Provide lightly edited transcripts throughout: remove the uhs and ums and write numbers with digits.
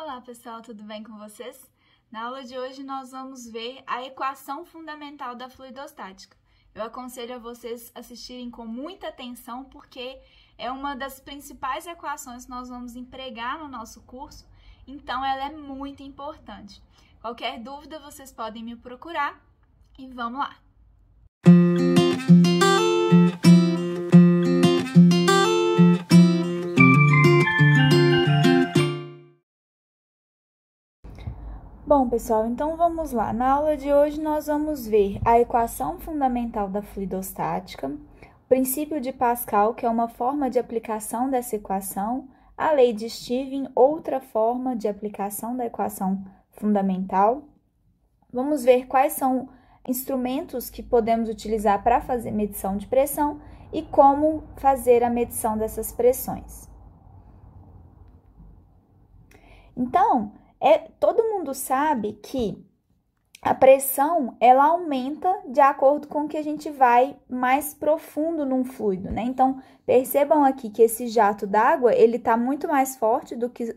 Olá pessoal, tudo bem com vocês? Na aula de hoje nós vamos ver a equação fundamental da fluidostática. Eu aconselho a vocês assistirem com muita atenção porque é uma das principais equações que nós vamos empregar no nosso curso, então ela é muito importante. Qualquer dúvida vocês podem me procurar e vamos lá! Bom, pessoal, então vamos lá. Na aula de hoje nós vamos ver a equação fundamental da fluidostática, o princípio de Pascal, que é uma forma de aplicação dessa equação, a lei de Stevin, outra forma de aplicação da equação fundamental. Vamos ver quais são instrumentos que podemos utilizar para fazer medição de pressão e como fazer a medição dessas pressões. Então, todo mundo sabe que a pressão, ela aumenta de acordo com que a gente vai mais profundo num fluido, né? Então, percebam aqui que esse jato d'água, ele está muito mais forte do que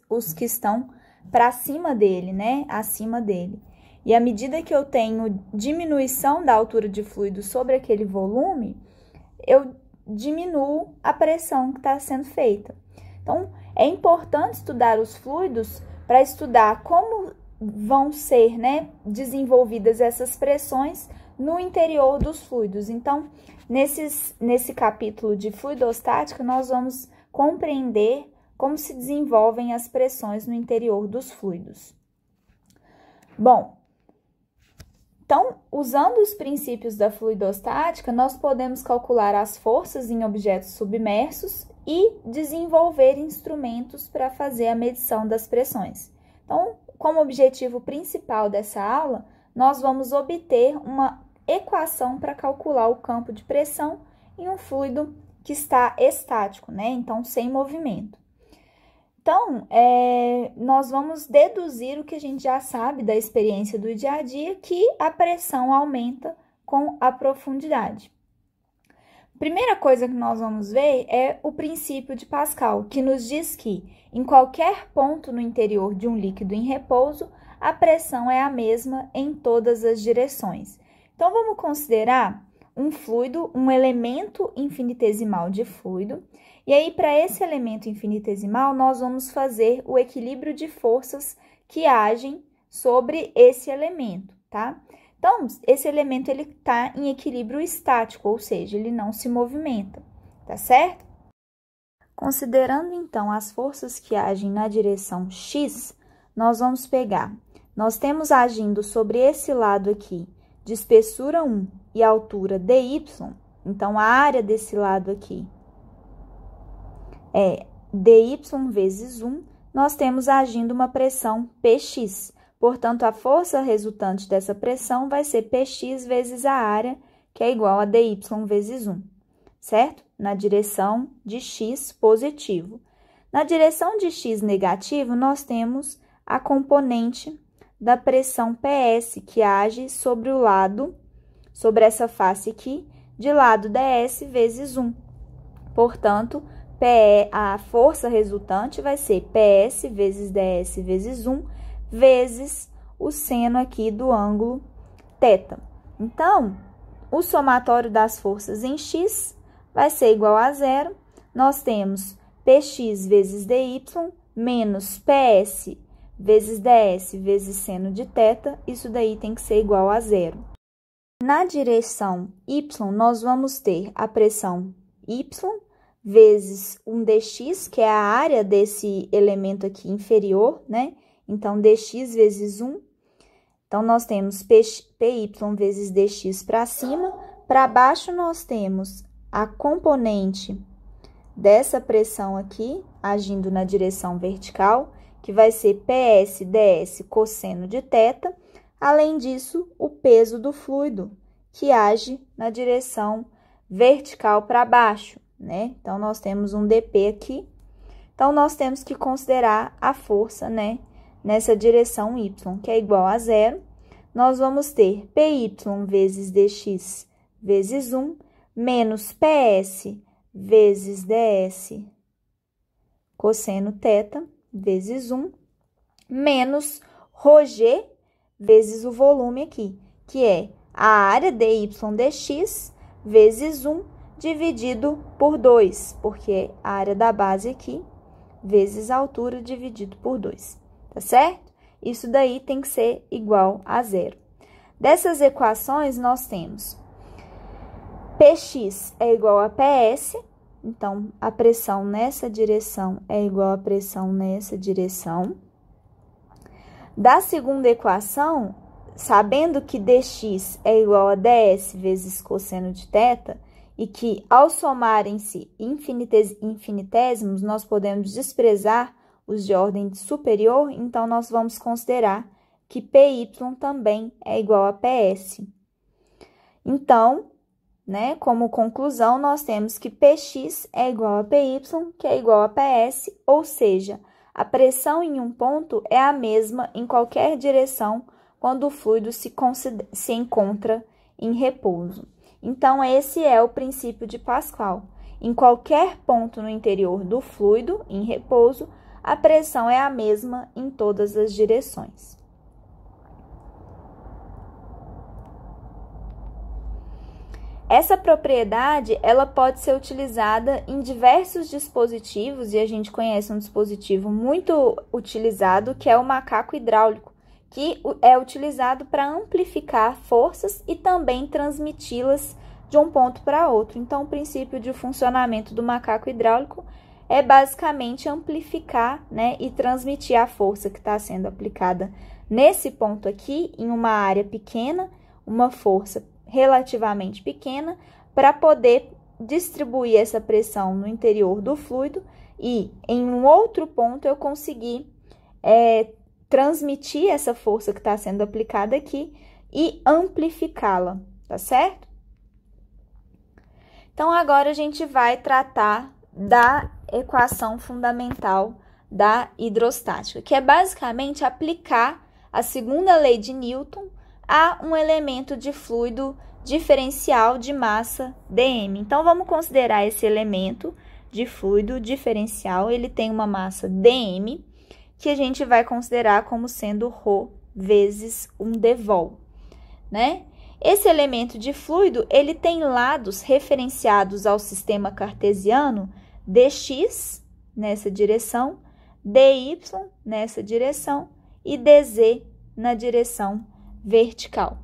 os que estão para cima dele, né? Acima dele. E à medida que eu tenho diminuição da altura de fluido sobre aquele volume, eu diminuo a pressão que está sendo feita. Então, é importante estudar os fluidos para estudar como vão ser, né, desenvolvidas essas pressões no interior dos fluidos. Então, nesse capítulo de fluidostática, nós vamos compreender como se desenvolvem as pressões no interior dos fluidos. Bom, então, usando os princípios da fluidostática, nós podemos calcular as forças em objetos submersos e desenvolver instrumentos para fazer a medição das pressões. Então, como objetivo principal dessa aula, nós vamos obter uma equação para calcular o campo de pressão em um fluido que está estático, né? Então, sem movimento. Então, nós vamos deduzir o que a gente já sabe da experiência do dia a dia, que a pressão aumenta com a profundidade. Primeira coisa que nós vamos ver é o princípio de Pascal, que nos diz que em qualquer ponto no interior de um líquido em repouso, a pressão é a mesma em todas as direções. Então, vamos considerar um fluido, um elemento infinitesimal de fluido, e aí, para esse elemento infinitesimal, nós vamos fazer o equilíbrio de forças que agem sobre esse elemento, tá? Então, esse elemento ele está em equilíbrio estático, ou seja, ele não se movimenta, tá certo? Considerando, então, as forças que agem na direção X, nós vamos pegar, nós temos agindo sobre esse lado aqui, de espessura 1 e altura dy, então, a área desse lado aqui é dy vezes 1, nós temos agindo uma pressão Px. Portanto, a força resultante dessa pressão vai ser Px vezes a área, que é igual a dy vezes 1, certo? Na direção de x positivo. Na direção de x negativo, nós temos a componente da pressão PS, que age sobre o lado, sobre essa face aqui, de lado ds vezes 1. Portanto, a força resultante vai ser PS vezes ds vezes 1, vezes o seno aqui do ângulo θ. Então, o somatório das forças em x vai ser igual a zero. Nós temos Px vezes dy menos PS vezes ds vezes seno de θ. Isso daí tem que ser igual a zero. Na direção y, nós vamos ter a pressão y vezes um dx, que é a área desse elemento aqui inferior, né? Então, dx vezes 1. Então, nós temos py vezes dx para cima. Para baixo, nós temos a componente dessa pressão aqui, agindo na direção vertical, que vai ser ps ds cosseno de θ. Além disso, o peso do fluido, que age na direção vertical para baixo, né? Então, nós temos um dp aqui. Então, nós temos que considerar a força, né, nessa direção y, que é igual a zero. Nós vamos ter py vezes dx vezes 1, menos ps vezes ds cosseno θ vezes 1. menos ρg vezes o volume aqui, que é a área dy dx vezes 1 dividido por 2, porque a área da base aqui vezes a altura dividido por 2, tá certo? Isso daí tem que ser igual a zero. Dessas equações, nós temos Px é igual a PS, então, a pressão nessa direção é igual à pressão nessa direção. Da segunda equação, sabendo que dx é igual a ds vezes cosseno de θ, e que, ao somarem-se infinitésimos, nós podemos desprezar os de ordem superior, então, nós vamos considerar que py também é igual a ps. Então, né, como conclusão, nós temos que Px é igual a Py, que é igual a Ps, ou seja, a pressão em um ponto é a mesma em qualquer direção quando o fluido se encontra em repouso. Então, esse é o princípio de Pascal. Em qualquer ponto no interior do fluido, em repouso, a pressão é a mesma em todas as direções. Essa propriedade, ela pode ser utilizada em diversos dispositivos, e a gente conhece um dispositivo muito utilizado, que é o macaco hidráulico, que é utilizado para amplificar forças e também transmiti-las de um ponto para outro. Então, o princípio de funcionamento do macaco hidráulico é basicamente amplificar, né, e transmitir a força que está sendo aplicada nesse ponto aqui, em uma área pequena, uma força relativamente pequena, para poder distribuir essa pressão no interior do fluido e em um outro ponto eu conseguir transmitir essa força que está sendo aplicada aqui e amplificá-la, tá certo? Então, agora a gente vai tratar da equação fundamental da hidrostática, que é basicamente aplicar a segunda lei de Newton a um elemento de fluido diferencial de massa dm. Então, vamos considerar esse elemento de fluido diferencial, ele tem uma massa dm, que a gente vai considerar como sendo ρ vezes um dvol, né? Esse elemento de fluido, ele tem lados referenciados ao sistema cartesiano, dx nessa direção, dy nessa direção e dz na direção vertical.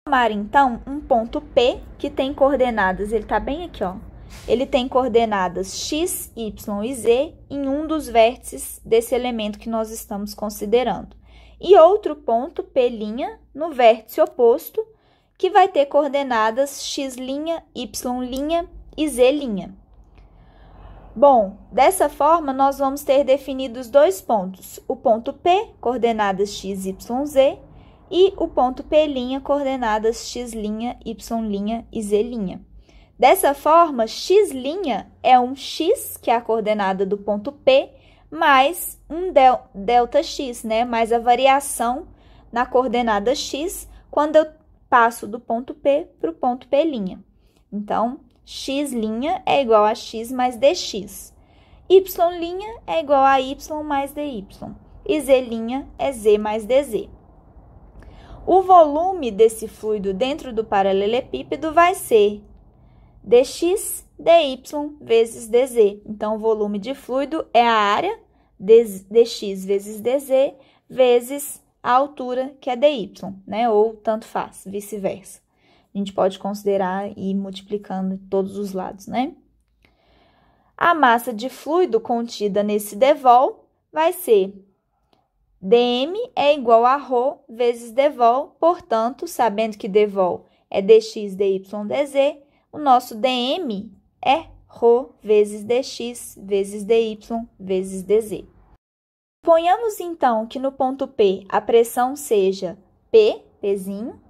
Vamos tomar, então, um ponto P que tem coordenadas, ele está bem aqui, ó. Ele tem coordenadas x, y e z em um dos vértices desse elemento que nós estamos considerando. E outro ponto, P' no vértice oposto, que vai ter coordenadas x', y' e z'. Bom, dessa forma, nós vamos ter definidos dois pontos. O ponto P, coordenadas x, y, z, e o ponto P', coordenadas x', y' e z'. Dessa forma, x' é um x, que é a coordenada do ponto P, mais um ΔX, né? Mais a variação na coordenada x, quando eu passo do ponto P para o ponto P'. Então, x' é igual a x mais dx. Y' é igual a y mais dy. E z' é z mais dz. O volume desse fluido dentro do paralelepípedo vai ser dx, dy vezes dz. Então, o volume de fluido é a área, dx vezes dz, vezes a altura, que é dy, né? Ou tanto faz, vice-versa. A gente pode considerar e ir multiplicando todos os lados, né? A massa de fluido contida nesse dvol vai ser dm é igual a ρ vezes dvol, portanto, sabendo que dvol é dx, dy, dz, o nosso dm é ρ vezes dx vezes dy vezes dz. Suponhamos, então, que no ponto P a pressão seja Pzinho,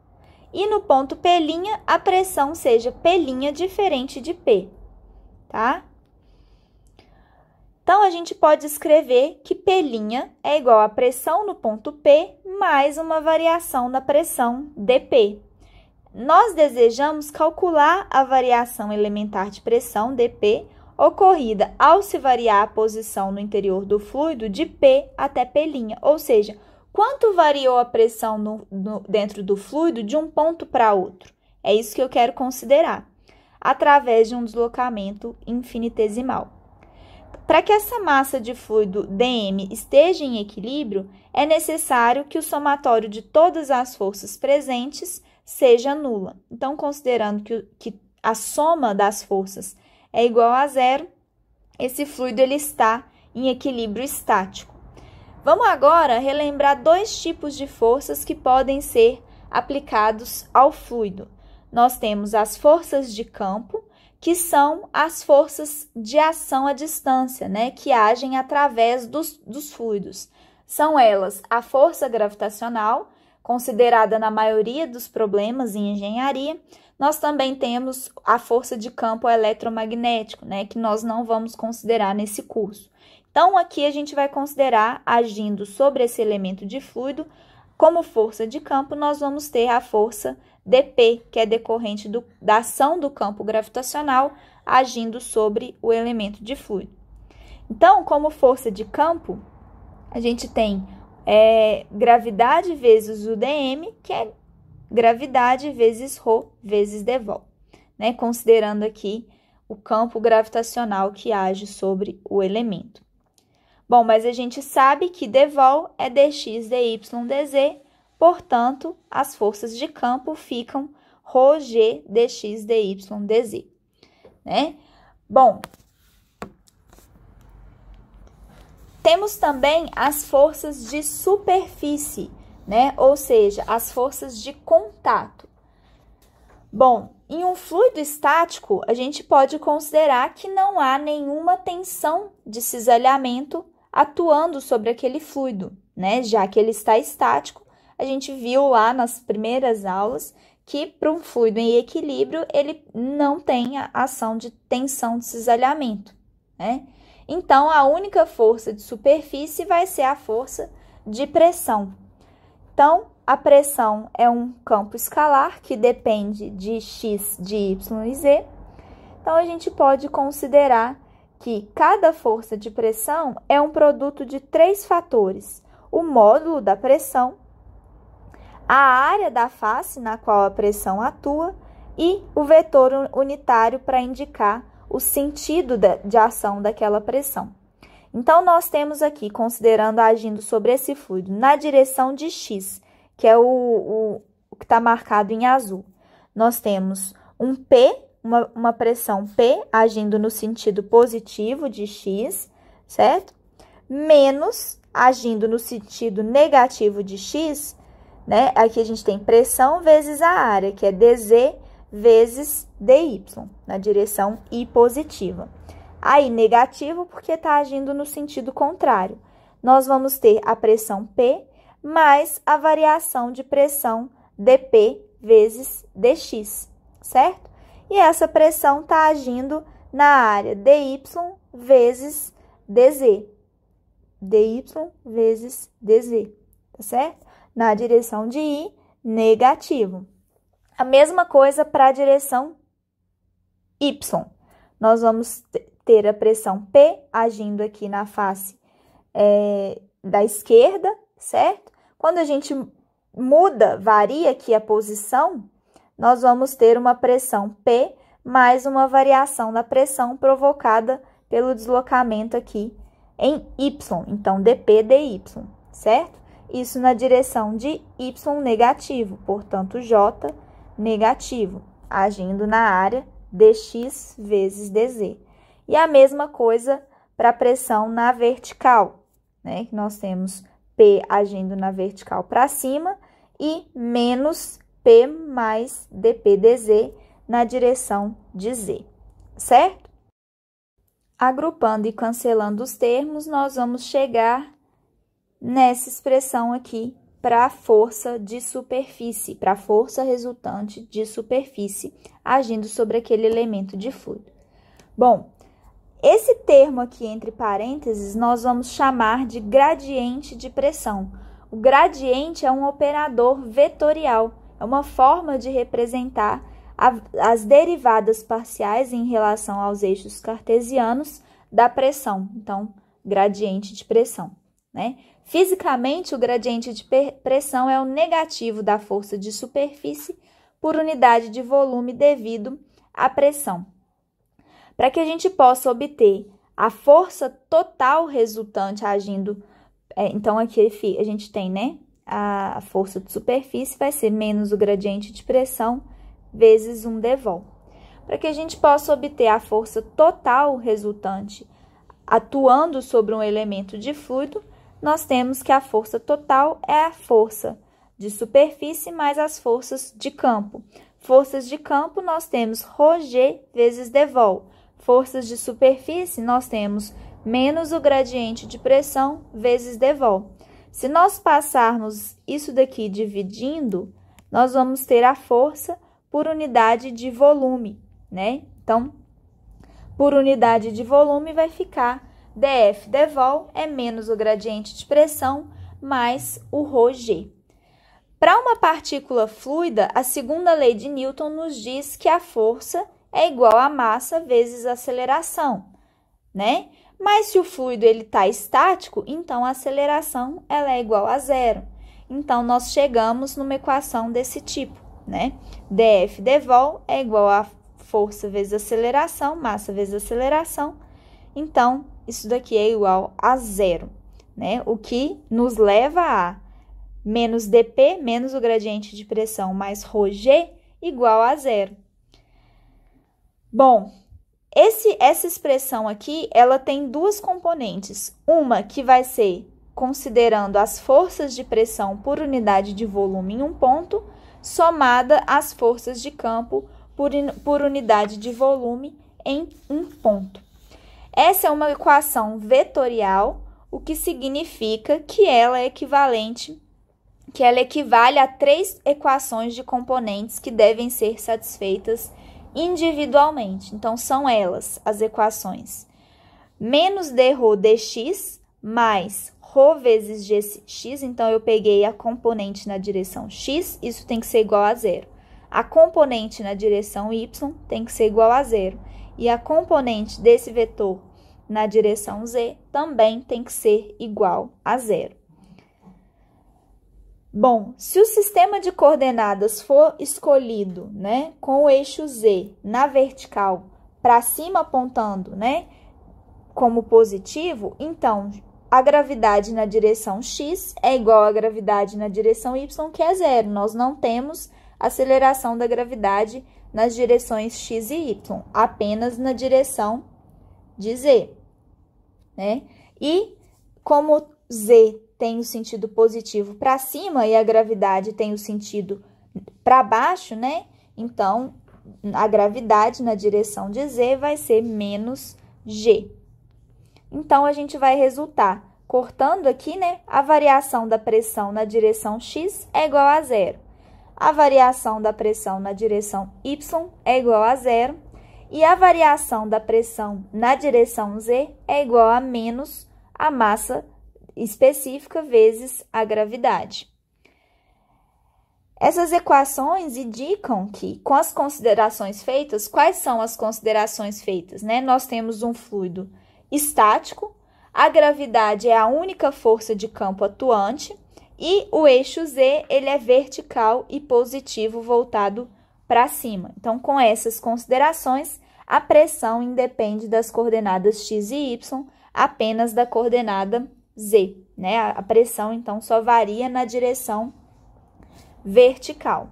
e no ponto P' a pressão seja P' diferente de P, tá? Então, a gente pode escrever que P' é igual a pressão no ponto P mais uma variação da pressão dP. Nós desejamos calcular a variação elementar de pressão dP ocorrida ao se variar a posição no interior do fluido de P até P', ou seja, quanto variou a pressão dentro do fluido de um ponto para outro? É isso que eu quero considerar, através de um deslocamento infinitesimal. Para que essa massa de fluido dm esteja em equilíbrio, é necessário que o somatório de todas as forças presentes seja nula. Então, considerando que a soma das forças é igual a zero, esse fluido ele está em equilíbrio estático. Vamos agora relembrar dois tipos de forças que podem ser aplicados ao fluido. Nós temos as forças de campo, que são as forças de ação à distância, né, que agem através dos fluidos. São elas a força gravitacional, considerada na maioria dos problemas em engenharia. Nós também temos a força de campo eletromagnético, né, que nós não vamos considerar nesse curso. Então, aqui a gente vai considerar, agindo sobre esse elemento de fluido, como força de campo, nós vamos ter a força dP, que é decorrente da ação do campo gravitacional agindo sobre o elemento de fluido. Então, como força de campo, a gente tem gravidade vezes o dm, que é gravidade vezes ρ vezes dvol, né? Considerando aqui o campo gravitacional que age sobre o elemento. Bom, mas a gente sabe que dvol é dx, dy, dz, portanto, as forças de campo ficam ρg, dx, dy, dz, né? Bom, temos também as forças de superfície, né? Ou seja, as forças de contato. Bom, em um fluido estático, a gente pode considerar que não há nenhuma tensão de cisalhamento atuando sobre aquele fluido, né? Já que ele está estático, a gente viu lá nas primeiras aulas que para um fluido em equilíbrio, ele não tem a ação de tensão de cisalhamento, né? Então, a única força de superfície vai ser a força de pressão. Então, a pressão é um campo escalar que depende de x, de y e z. Então, a gente pode considerar que cada força de pressão é um produto de três fatores: o módulo da pressão, a área da face na qual a pressão atua e o vetor unitário para indicar o sentido de ação daquela pressão. Então, nós temos aqui, considerando agindo sobre esse fluido na direção de x, que é o que está marcado em azul, nós temos um P, uma pressão P agindo no sentido positivo de x, certo? Menos agindo no sentido negativo de x, né? Aqui a gente tem pressão vezes a área, que é dz vezes dy, na direção I positiva. Aí, negativo, porque está agindo no sentido contrário. Nós vamos ter a pressão P mais a variação de pressão dP vezes dx, certo? E essa pressão está agindo na área dy vezes dz. dy vezes dz, tá certo? Na direção de I, negativo. A mesma coisa para a direção Y. Nós vamos ter a pressão P agindo aqui na face da esquerda, certo? Quando a gente muda, varia aqui a posição, nós vamos ter uma pressão P mais uma variação da pressão provocada pelo deslocamento aqui em Y. Então, dP, dy, certo? Isso na direção de Y negativo, portanto, J negativo, agindo na área dx vezes dz. E a mesma coisa para a pressão na vertical, né? Nós temos P agindo na vertical para cima e menos P mais dP dz na direção de z, certo? Agrupando e cancelando os termos, nós vamos chegar nessa expressão aqui para a força de superfície, para a força resultante de superfície agindo sobre aquele elemento de fluido. Bom, esse termo aqui entre parênteses nós vamos chamar de gradiente de pressão. O gradiente é um operador vetorial, é uma forma de representar as derivadas parciais em relação aos eixos cartesianos da pressão. Então, gradiente de pressão, né? Fisicamente, o gradiente de pressão é o negativo da força de superfície por unidade de volume devido à pressão. Para que a gente possa obter a força total resultante agindo, então aqui a gente tem, né, a força de superfície vai ser menos o gradiente de pressão vezes 1 dvol. Para que a gente possa obter a força total resultante atuando sobre um elemento de fluido, nós temos que a força total é a força de superfície mais as forças de campo. Forças de campo, nós temos ρg vezes dvol. Forças de superfície, nós temos menos o gradiente de pressão vezes dvol. Se nós passarmos isso daqui dividindo, nós vamos ter a força por unidade de volume, né? Então, por unidade de volume vai ficar dF dvol é menos o gradiente de pressão mais o ρg. Para uma partícula fluida, a segunda lei de Newton nos diz que a força é igual a massa vezes a aceleração, né? Mas se o fluido ele está estático, então a aceleração ela é igual a zero. Então, nós chegamos numa equação desse tipo, né? dF dvol é igual a força vezes aceleração, massa vezes aceleração. Então, isso daqui é igual a zero, né? O que nos leva a menos dP, menos o gradiente de pressão, mais ρg, igual a zero. Bom, essa expressão aqui, ela tem duas componentes. Uma que vai ser considerando as forças de pressão por unidade de volume em um ponto, somada às forças de campo por unidade de volume em um ponto. Essa é uma equação vetorial, o que significa que ela equivale a 3 equações de componentes que devem ser satisfeitas individualmente. Então, são elas as equações menos dρ dx mais ρ vezes gx. Então, eu peguei a componente na direção x, isso tem que ser igual a zero. A componente na direção y tem que ser igual a zero. E a componente desse vetor na direção z também tem que ser igual a zero. Bom, se o sistema de coordenadas for escolhido, né, com o eixo z na vertical para cima apontando, né, como positivo, então a gravidade na direção x é igual à gravidade na direção y, que é zero. Nós não temos aceleração da gravidade nas direções x e y, apenas na direção de z, né? E como z tem o sentido positivo para cima e a gravidade tem o sentido para baixo, né? Então, a gravidade na direção de z vai ser menos g. Então, a gente vai resultar, cortando aqui, né? A variação da pressão na direção x é igual a zero. A variação da pressão na direção y é igual a zero. E a variação da pressão na direção z é igual a menos a massa específica vezes a gravidade. Essas equações indicam que, com as considerações feitas, quais são as considerações feitas, né? Nós temos um fluido estático, a gravidade é a única força de campo atuante e o eixo z ele é vertical e positivo voltado para cima. Então, com essas considerações, a pressão independe das coordenadas x e y, apenas da coordenada z, né? A pressão, então, só varia na direção vertical.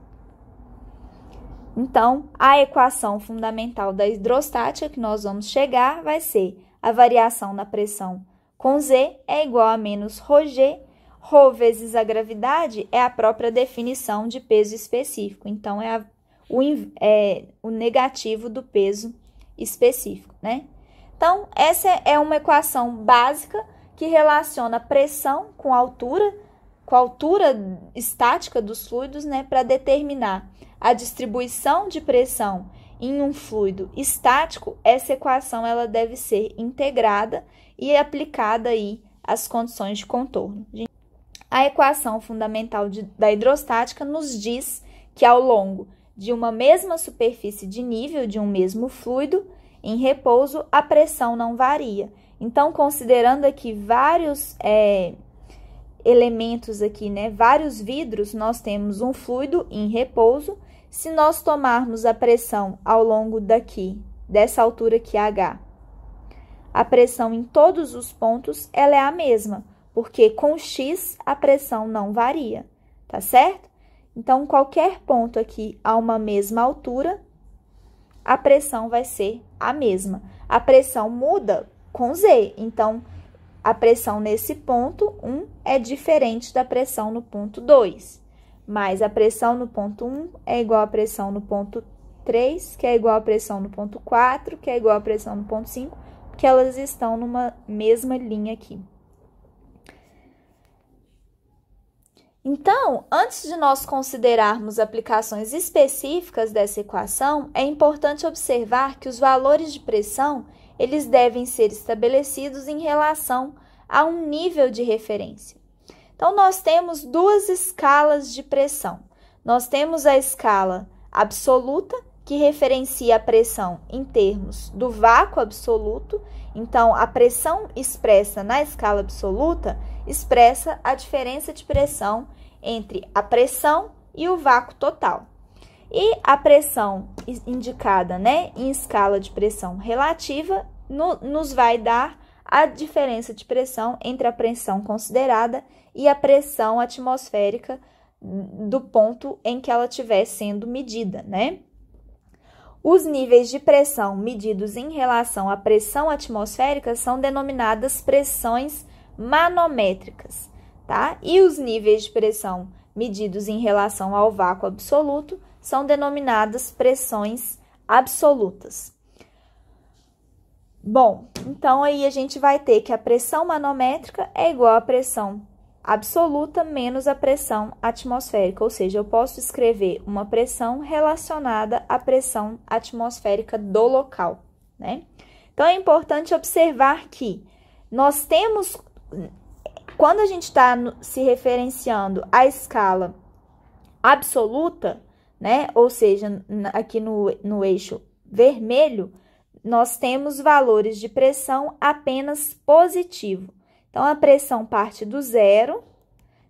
Então, a equação fundamental da hidrostática que nós vamos chegar vai ser a variação na pressão com z é igual a menos ρg. Rho vezes a gravidade é a própria definição de peso específico. Então, é o negativo do peso específico, né? Então, essa é uma equação básica que relaciona pressão com a altura estática dos fluidos, né? Para determinar a distribuição de pressão em um fluido estático, essa equação ela deve ser integrada e aplicada aí às condições de contorno. A equação fundamental da hidrostática nos diz que ao longo de uma mesma superfície de nível de um mesmo fluido, em repouso, a pressão não varia. Então, considerando aqui vários elementos aqui, né? Vários vidros, nós temos um fluido em repouso. Se nós tomarmos a pressão ao longo dessa altura aqui, H, a pressão em todos os pontos, ela é a mesma, porque com X a pressão não varia, tá certo? Então, qualquer ponto aqui a uma mesma altura, a pressão vai ser a mesma. A pressão muda com Z, então, a pressão nesse ponto 1 é diferente da pressão no ponto 2. Mas a pressão no ponto 1 é igual à pressão no ponto 3, que é igual à pressão no ponto 4, que é igual à pressão no ponto 5, porque elas estão numa mesma linha aqui. Então, antes de nós considerarmos aplicações específicas dessa equação, é importante observar que os valores de pressão, eles devem ser estabelecidos em relação a um nível de referência. Então, nós temos duas escalas de pressão. Nós temos a escala absoluta, que referencia a pressão em termos do vácuo absoluto. Então, a pressão expressa na escala absoluta expressa a diferença de pressão entre a pressão e o vácuo total. E a pressão indicada, né, em escala de pressão relativa nos vai dar a diferença de pressão entre a pressão considerada e a pressão atmosférica do ponto em que ela estiver sendo medida, né? Os níveis de pressão medidos em relação à pressão atmosférica são denominadas pressões manométricas, tá? E os níveis de pressão medidos em relação ao vácuo absoluto são denominadas pressões absolutas. Bom, então aí a gente vai ter que a pressão manométrica é igual à pressão absoluta menos a pressão atmosférica, ou seja, eu posso escrever uma pressão relacionada à pressão atmosférica do local, né? Então, é importante observar que nós temos, quando a gente está se referenciando à escala absoluta, né? Ou seja, aqui no eixo vermelho, nós temos valores de pressão apenas positivo. Então, a pressão parte do zero,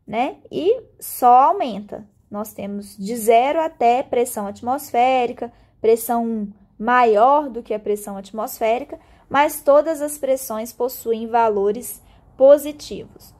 né? E só aumenta. Nós temos de zero até pressão atmosférica, pressão maior do que a pressão atmosférica, mas todas as pressões possuem valores positivos.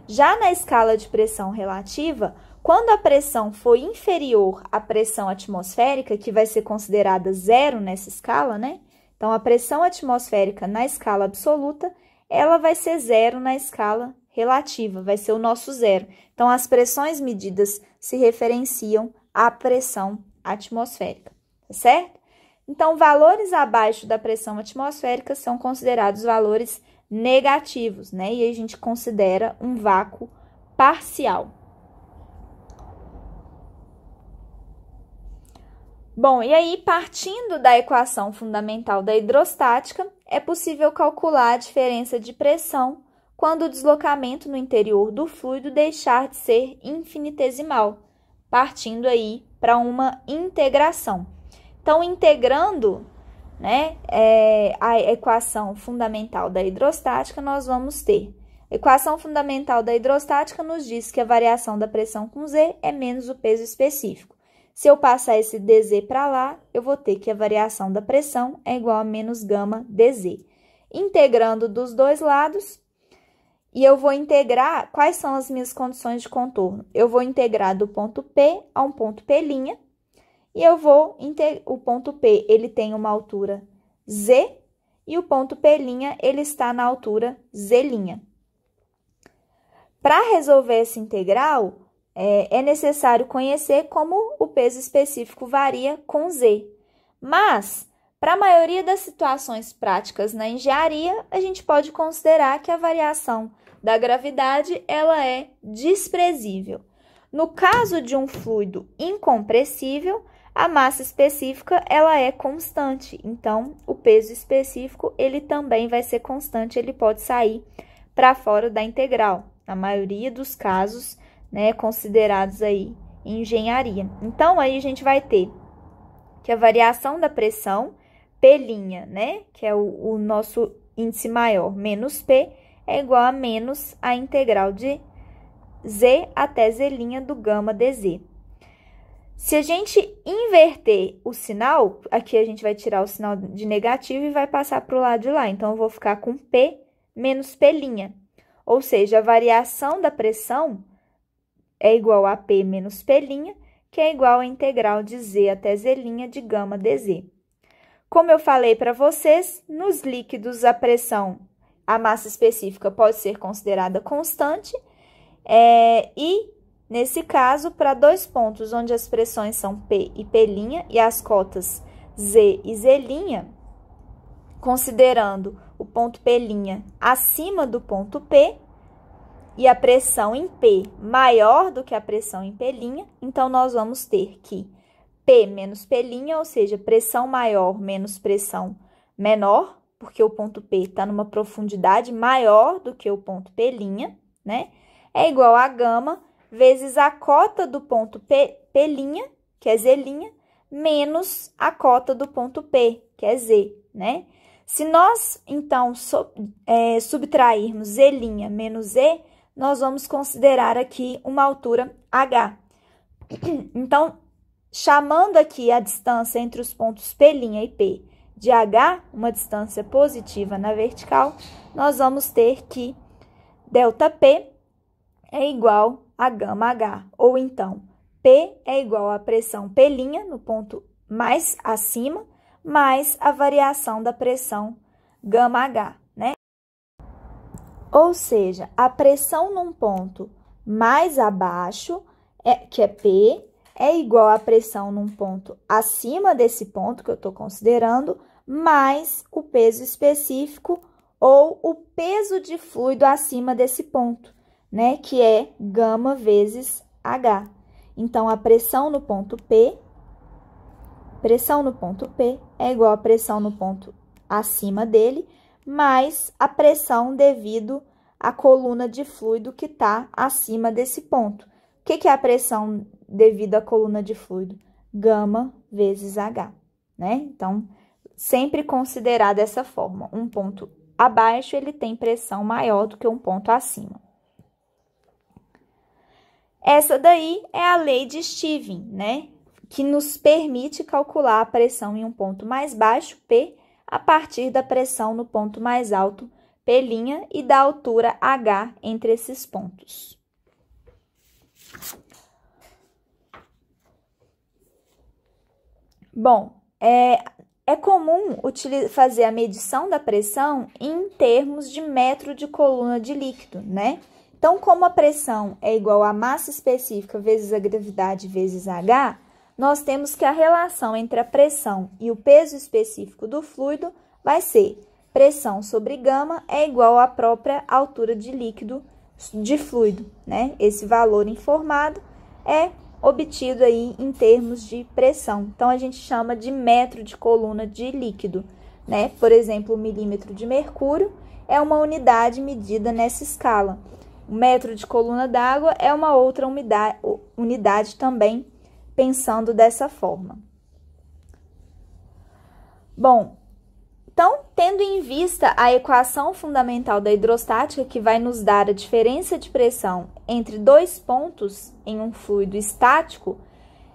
Já na escala de pressão relativa, quando a pressão for inferior à pressão atmosférica, que vai ser considerada zero nessa escala, né? Então, a pressão atmosférica na escala absoluta, ela vai ser zero na escala relativa, vai ser o nosso zero. Então, as pressões medidas se referenciam à pressão atmosférica, tá certo? Então, valores abaixo da pressão atmosférica são considerados valores negativos, né? E aí a gente considera um vácuo parcial. Bom, e aí, partindo da equação fundamental da hidrostática, é possível calcular a diferença de pressão quando o deslocamento no interior do fluido deixar de ser infinitesimal, partindo aí para uma integração. Então, integrando, né, a equação fundamental da hidrostática, nós vamos ter. A equação fundamental da hidrostática nos diz que a variação da pressão com Z é menos o peso específico. Se eu passar esse dz para lá, eu vou ter que a variação da pressão é igual a menos gama dz. Integrando dos dois lados, e eu vou integrar, quais são as minhas condições de contorno? Eu vou integrar do ponto P a um ponto P', e o ponto P, ele tem uma altura Z, e o ponto P', ele está na altura Z'. Para resolver essa integral, é necessário conhecer como o peso específico varia com Z. Mas, para a maioria das situações práticas na engenharia, a gente pode considerar que a variação da gravidade ela é desprezível. No caso de um fluido incompressível, a massa específica ela é constante. Então, o peso específico ele também vai ser constante, ele pode sair para fora da integral, na maioria dos casos, né, considerados aí em engenharia. Então, aí a gente vai ter que a variação da pressão, P', né, que é o nosso índice maior, menos P, é igual a menos a integral de Z até Z' do gama dZ. Se a gente inverter o sinal, aqui a gente vai tirar o sinal de negativo e vai passar para o lado de lá. Então, eu vou ficar com P menos P'. Ou seja, a variação da pressão é igual a P menos P', que é igual a integral de Z até Z' de gama dZ. Como eu falei para vocês, nos líquidos a pressão, a massa específica pode ser considerada constante, e nesse caso, para dois pontos onde as pressões são P e P' e as cotas Z e Z', considerando o ponto P' acima do ponto P e a pressão em P maior do que a pressão em P', então nós vamos ter que P menos P', ou seja, pressão maior menos pressão menor, porque o ponto P está numa profundidade maior do que o ponto P', né? É igual a gama vezes a cota do ponto P', que é Z', menos a cota do ponto P, que é Z, né? Se nós, então, subtrairmos Z' menos Z, nós vamos considerar aqui uma altura H. Então, chamando aqui a distância entre os pontos P' e P de H, uma distância positiva na vertical, nós vamos ter que ΔP é igual a gama H, ou então P é igual à pressão P' no ponto mais acima, mais a variação da pressão gama H, né? Ou seja, a pressão num ponto mais abaixo, que é P, é igual à pressão num ponto acima desse ponto que eu estou considerando, mais o peso específico ou o peso de fluido acima desse ponto, né? Que é gama vezes H. Então, a pressão no ponto P é igual à pressão no ponto acima dele, mais a pressão devido à coluna de fluido que está acima desse ponto. O que é a pressão devido à coluna de fluido? Gama vezes H, né? Então, sempre considerar dessa forma. Um ponto abaixo, ele tem pressão maior do que um ponto acima. Essa daí é a lei de Stevens, né? Que nos permite calcular a pressão em um ponto mais baixo, P, a partir da pressão no ponto mais alto, P', e da altura H entre esses pontos. Bom, é comum fazer a medição da pressão em termos de metro de coluna de líquido, né? Então, como a pressão é igual à massa específica vezes a gravidade vezes H, nós temos que a relação entre a pressão e o peso específico do fluido vai ser pressão sobre gama é igual à própria altura de líquido de fluido, né? Esse valor informado é obtido aí em termos de pressão. Então, a gente chama de metro de coluna de líquido, né? Por exemplo, o milímetro de mercúrio é uma unidade medida nessa escala. O metro de coluna d'água é uma outra unidade também, pensando dessa forma. Bom, então, tendo em vista a equação fundamental da hidrostática, que vai nos dar a diferença de pressão entre dois pontos em um fluido estático,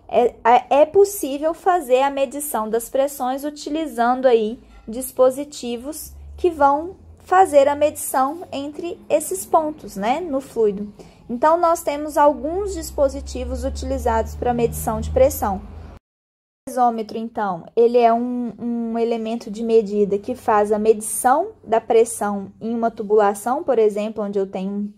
é possível fazer a medição das pressões utilizando aí dispositivos que vão fazer a medição entre esses pontos, né, no fluido. Então, nós temos alguns dispositivos utilizados para medição de pressão. O pesômetro, então, ele é um elemento de medida que faz a medição da pressão em uma tubulação, por exemplo, onde eu tenho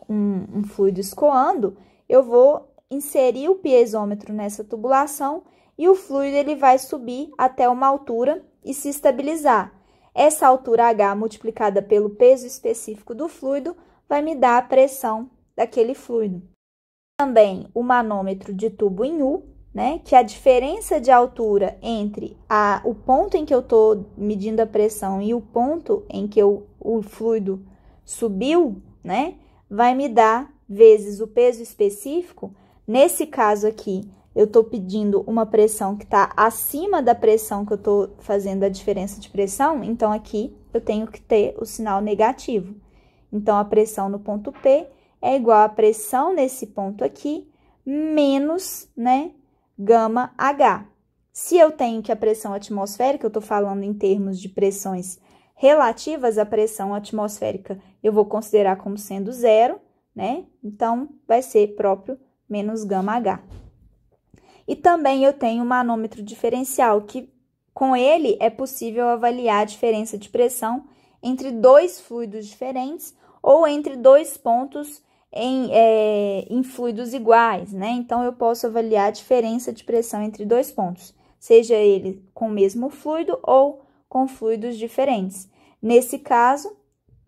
um fluido escoando, eu vou inserir o piezômetro nessa tubulação e o fluido ele vai subir até uma altura e se estabilizar. Essa altura H multiplicada pelo peso específico do fluido vai me dar a pressão daquele fluido. Também o manômetro de tubo em U, né, que a diferença de altura entre o ponto em que eu estou medindo a pressão e o ponto em que o fluido subiu, né, vai me dar vezes o peso específico. Nesse caso aqui, eu estou pedindo uma pressão que está acima da pressão que eu estou fazendo a diferença de pressão, então aqui eu tenho que ter o sinal negativo. Então, a pressão no ponto P é igual à pressão nesse ponto aqui, menos, né, gama H. Se eu tenho que a pressão atmosférica, eu estou falando em termos de pressões relativas à pressão atmosférica, eu vou considerar como sendo zero, né? Então, vai ser próprio menos gama H. E também eu tenho o manômetro diferencial, que com ele é possível avaliar a diferença de pressão entre dois fluidos diferentes ou entre dois pontos em fluidos iguais, né? Então, eu posso avaliar a diferença de pressão entre dois pontos, seja ele com o mesmo fluido ou com fluidos diferentes. Nesse caso,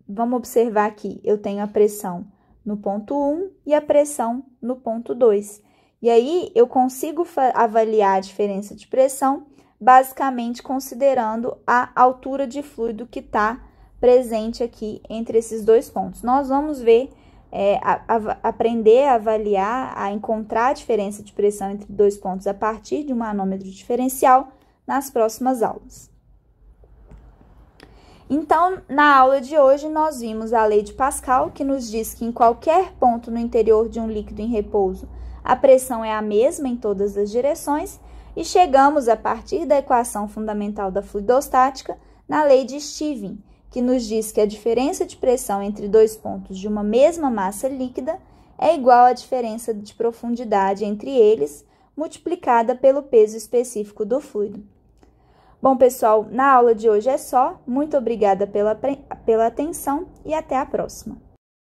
vamos observar aqui, eu tenho a pressão no ponto 1 e a pressão no ponto 2. E aí, eu consigo avaliar a diferença de pressão basicamente considerando a altura de fluido que está presente aqui entre esses dois pontos. Nós vamos ver, aprender a avaliar, a encontrar a diferença de pressão entre dois pontos a partir de um manômetro diferencial nas próximas aulas. Então, na aula de hoje, nós vimos a lei de Pascal, que nos diz que em qualquer ponto no interior de um líquido em repouso, a pressão é a mesma em todas as direções, e chegamos, a partir da equação fundamental da fluidostática, na lei de Stevin, que nos diz que a diferença de pressão entre dois pontos de uma mesma massa líquida é igual à diferença de profundidade entre eles, multiplicada pelo peso específico do fluido. Bom, pessoal, na aula de hoje é só. Muito obrigada pela atenção e até a próxima.